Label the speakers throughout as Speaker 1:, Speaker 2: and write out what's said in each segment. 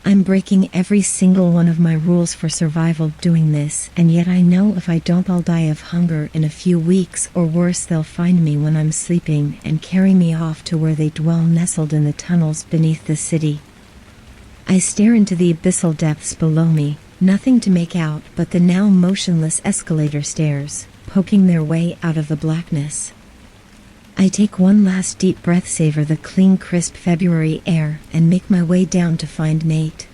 Speaker 1: I'm breaking every single one of my rules for survival doing this, and yet I know if I don't I'll die of hunger in a few weeks, or worse, they'll find me when I'm sleeping and carry me off to where they dwell nestled in the tunnels beneath the city. I stare into the abyssal depths below me, nothing to make out but the now motionless escalator stairs, poking their way out of the blackness. I take one last deep breath, savor the clean, crisp February air, and make my way down to find Nate.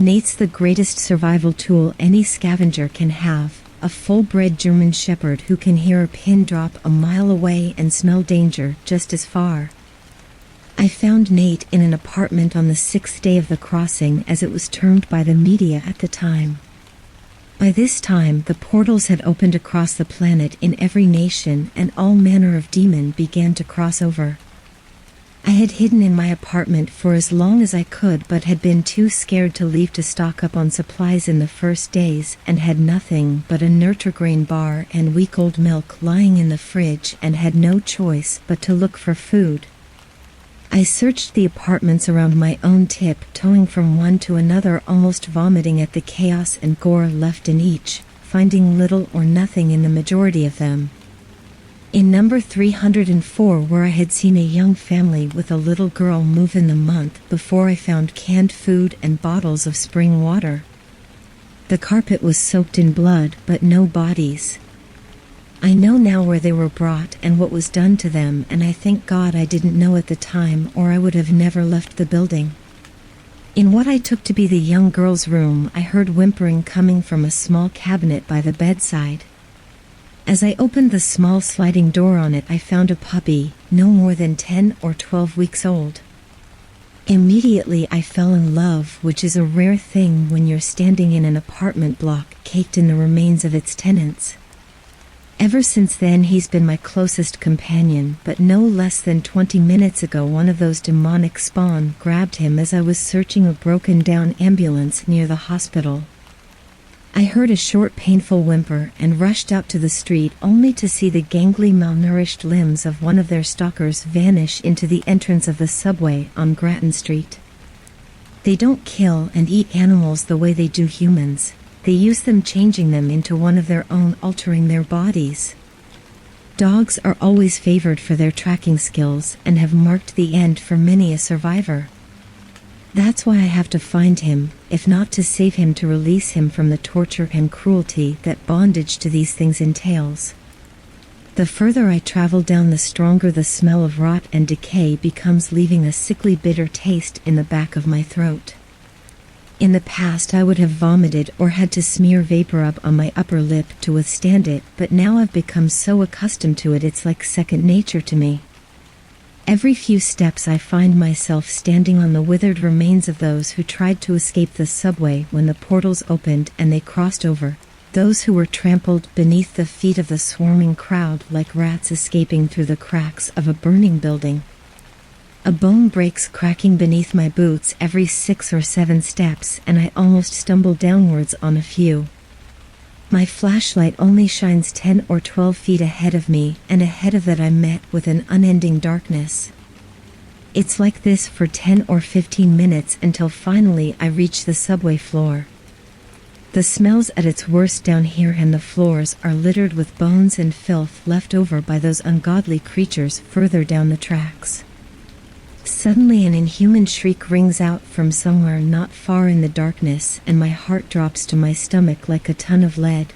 Speaker 1: Nate's the greatest survival tool any scavenger can have, a full-bred German shepherd who can hear a pin drop a mile away and smell danger just as far. I found Nate in an apartment on the 6th day of the crossing, as it was termed by the media at the time. By this time, the portals had opened across the planet in every nation, and all manner of demon began to cross over. I had hidden in my apartment for as long as I could, but had been too scared to leave to stock up on supplies in the first days, and had nothing but a Nutri-Grain bar and week-old milk lying in the fridge, and had no choice but to look for food. I searched the apartments around my own tip, toeing from one to another, almost vomiting at the chaos and gore left in each, finding little or nothing in the majority of them. In number 304, where I had seen a young family with a little girl move in the month before, I found canned food and bottles of spring water. The carpet was soaked in blood, but no bodies. I know now where they were brought and what was done to them, and I thank God I didn't know at the time, or I would have never left the building. In what I took to be the young girl's room, I heard whimpering coming from a small cabinet by the bedside. As I opened the small sliding door on it, I found a puppy, no more than 10 or 12 weeks old. Immediately I fell in love, which is a rare thing when you're standing in an apartment block caked in the remains of its tenants. Ever since then he's been my closest companion, but no less than 20 minutes ago one of those demonic spawn grabbed him as I was searching a broken-down ambulance near the hospital. I heard a short painful whimper and rushed out to the street, only to see the gangly, malnourished limbs of one of their stalkers vanish into the entrance of the subway on Grattan Street. They don't kill and eat animals the way they do humans. They use them, changing them into one of their own, altering their bodies. Dogs are always favored for their tracking skills and have marked the end for many a survivor. That's why I have to find him, if not to save him, to release him from the torture and cruelty that bondage to these things entails. The further I travel down, the stronger the smell of rot and decay becomes, leaving a sickly bitter taste in the back of my throat. In the past I would have vomited or had to smear vapor up on my upper lip to withstand it, but now I've become so accustomed to it it's like second nature to me. Every few steps I find myself standing on the withered remains of those who tried to escape the subway when the portals opened and they crossed over, those who were trampled beneath the feet of the swarming crowd like rats escaping through the cracks of a burning building. A bone breaks cracking beneath my boots every 6 or 7 steps, and I almost stumble downwards on a few. My flashlight only shines 10 or 12 feet ahead of me, and ahead of that I'm met with an unending darkness. It's like this for 10 or 15 minutes until finally I reach the subway floor. The smell's at its worst down here, and the floors are littered with bones and filth left over by those ungodly creatures further down the tracks. Suddenly an inhuman shriek rings out from somewhere not far in the darkness, and my heart drops to my stomach like a ton of lead.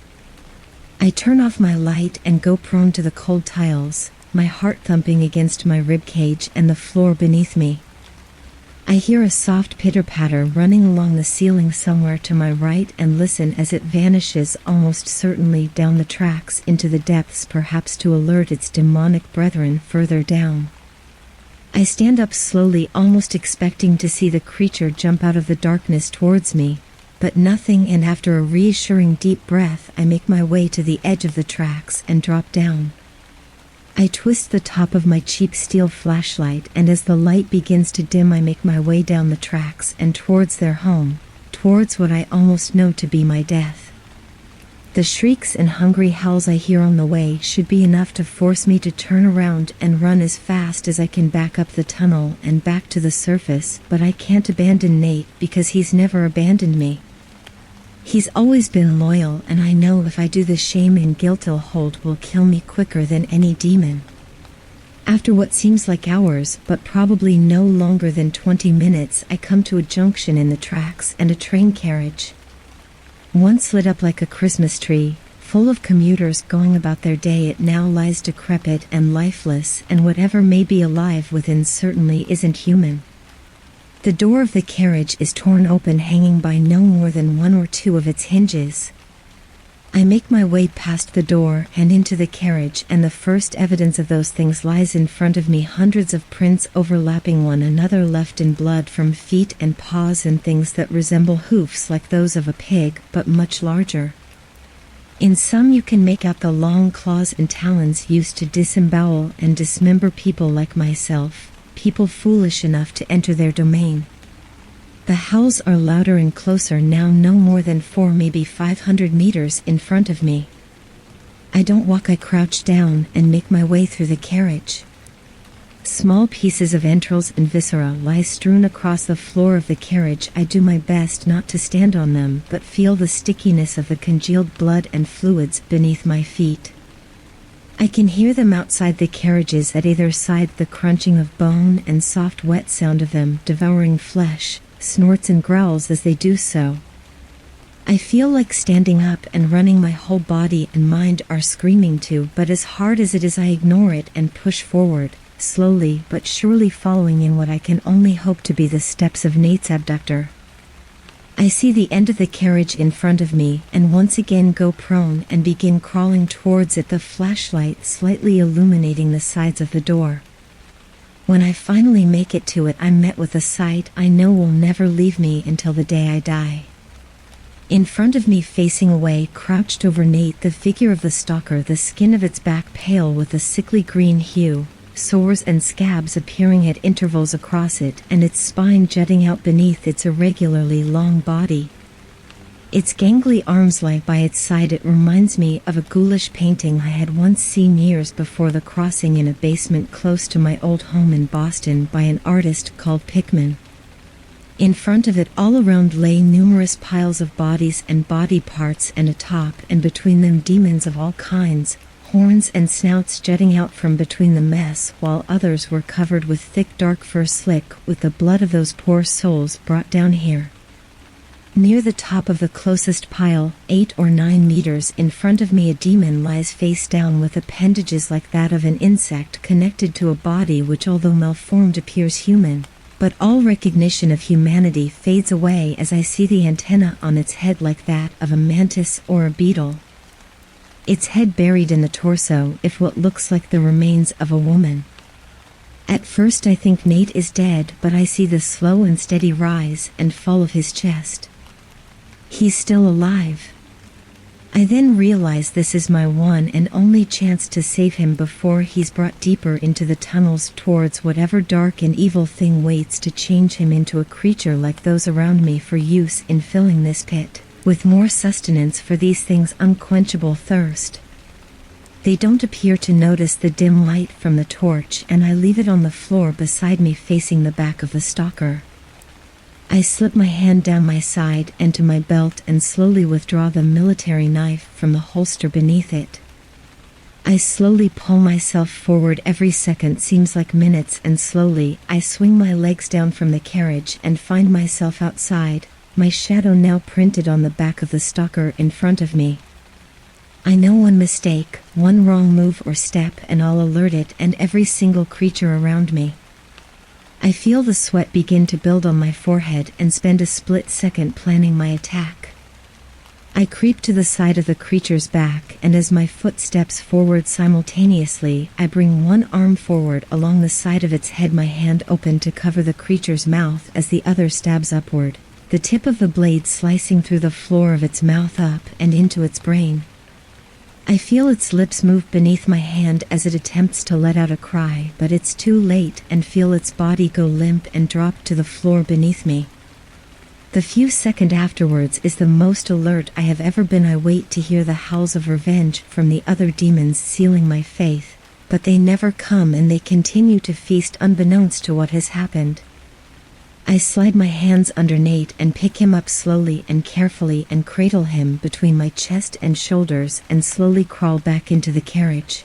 Speaker 1: I turn off my light and go prone to the cold tiles, my heart thumping against my ribcage and the floor beneath me. I hear a soft pitter-patter running along the ceiling somewhere to my right, and listen as it vanishes almost certainly down the tracks into the depths, perhaps to alert its demonic brethren further down. I stand up slowly, almost expecting to see the creature jump out of the darkness towards me, but nothing, and after a reassuring deep breath I make my way to the edge of the tracks and drop down. I twist the top of my cheap steel flashlight, and as the light begins to dim I make my way down the tracks and towards their home, towards what I almost know to be my death. The shrieks and hungry howls I hear on the way should be enough to force me to turn around and run as fast as I can back up the tunnel and back to the surface, but I can't abandon Nate because he's never abandoned me. He's always been loyal, and I know if I do, the shame and guilt he'll hold will kill me quicker than any demon. After what seems like hours, but probably no longer than 20 minutes, I come to a junction in the tracks and a train carriage. Once lit up like a Christmas tree, full of commuters going about their day, it now lies decrepit and lifeless, and whatever may be alive within certainly isn't human. The door of the carriage is torn open, hanging by no more than one or two of its hinges. I make my way past the door and into the carriage, and the first evidence of those things lies in front of me. Hundreds of prints overlapping one another, left in blood from feet and paws and things that resemble hoofs like those of a pig, but much larger. In some you can make out the long claws and talons used to disembowel and dismember people like myself, people foolish enough to enter their domain. The howls are louder and closer now, no more than 4, maybe 500 meters in front of me. I don't walk, I crouch down and make my way through the carriage. Small pieces of entrails and viscera lie strewn across the floor of the carriage. I do my best not to stand on them, but feel the stickiness of the congealed blood and fluids beneath my feet. I can hear them outside the carriages at either side, the crunching of bone and soft wet sound of them devouring flesh, snorts and growls as they do so. I feel like standing up and running. My whole body and mind are screaming to, but as hard as it is, I ignore it and push forward, slowly but surely following in what I can only hope to be the steps of Nate's abductor. I see the end of the carriage in front of me and once again go prone and begin crawling towards it, the flashlight slightly illuminating the sides of the door. When I finally make it to it, I'm met with a sight I know will never leave me until the day I die. In front of me, facing away, crouched over Nate, the figure of the stalker, the skin of its back pale with a sickly green hue, sores and scabs appearing at intervals across it, and its spine jutting out beneath its irregularly long body. Its gangly arms lie by its side. It reminds me of a ghoulish painting I had once seen years before the crossing in a basement close to my old home in Boston by an artist called Pickman. In front of it, all around, lay numerous piles of bodies and body parts, and atop and between them demons of all kinds, horns and snouts jutting out from between the mess, while others were covered with thick dark fur slick with the blood of those poor souls brought down here. Near the top of the closest pile, 8 or 9 meters in front of me, a demon lies face down with appendages like that of an insect connected to a body which, although malformed, appears human. But all recognition of humanity fades away as I see the antenna on its head like that of a mantis or a beetle. Its head buried in the torso, if what looks like the remains of a woman. At first I think Nate is dead, but I see the slow and steady rise and fall of his chest. He's still alive. I then realize this is my one and only chance to save him before he's brought deeper into the tunnels towards whatever dark and evil thing waits to change him into a creature like those around me for use in filling this pit with more sustenance for these things' unquenchable thirst. They don't appear to notice the dim light from the torch, and I leave it on the floor beside me, facing the back of the stalker. I slip my hand down my side and to my belt and slowly withdraw the military knife from the holster beneath it. I slowly pull myself forward. Every second seems like minutes, and slowly I swing my legs down from the carriage and find myself outside, my shadow now printed on the back of the stalker in front of me. I know one mistake, one wrong move or step, and I'll alert it and every single creature around me. I feel the sweat begin to build on my forehead and spend a split second planning my attack. I creep to the side of the creature's back, and as my foot steps forward simultaneously, I bring one arm forward along the side of its head, my hand open to cover the creature's mouth as the other stabs upward, the tip of the blade slicing through the floor of its mouth up and into its brain. I feel its lips move beneath my hand as it attempts to let out a cry, but it's too late, and feel its body go limp and drop to the floor beneath me. The few seconds afterwards is the most alert I have ever been. I wait to hear the howls of revenge from the other demons sealing my faith, but they never come and they continue to feast unbeknownst to what has happened. I slide my hands under Nate and pick him up slowly and carefully and cradle him between my chest and shoulders and slowly crawl back into the carriage.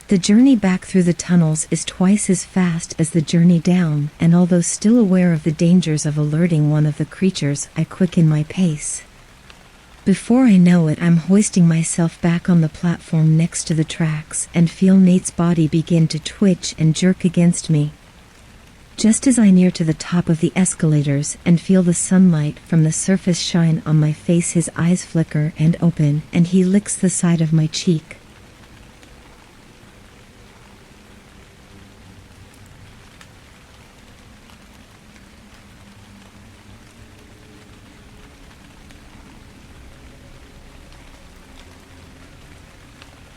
Speaker 1: The journey back through the tunnels is twice as fast as the journey down, and although still aware of the dangers of alerting one of the creatures, I quicken my pace. Before I know it, I'm hoisting myself back on the platform next to the tracks and feel Nate's body begin to twitch and jerk against me. Just as I near to the top of the escalators and feel the sunlight from the surface shine on my face, his eyes flicker and open, and he licks the side of my cheek.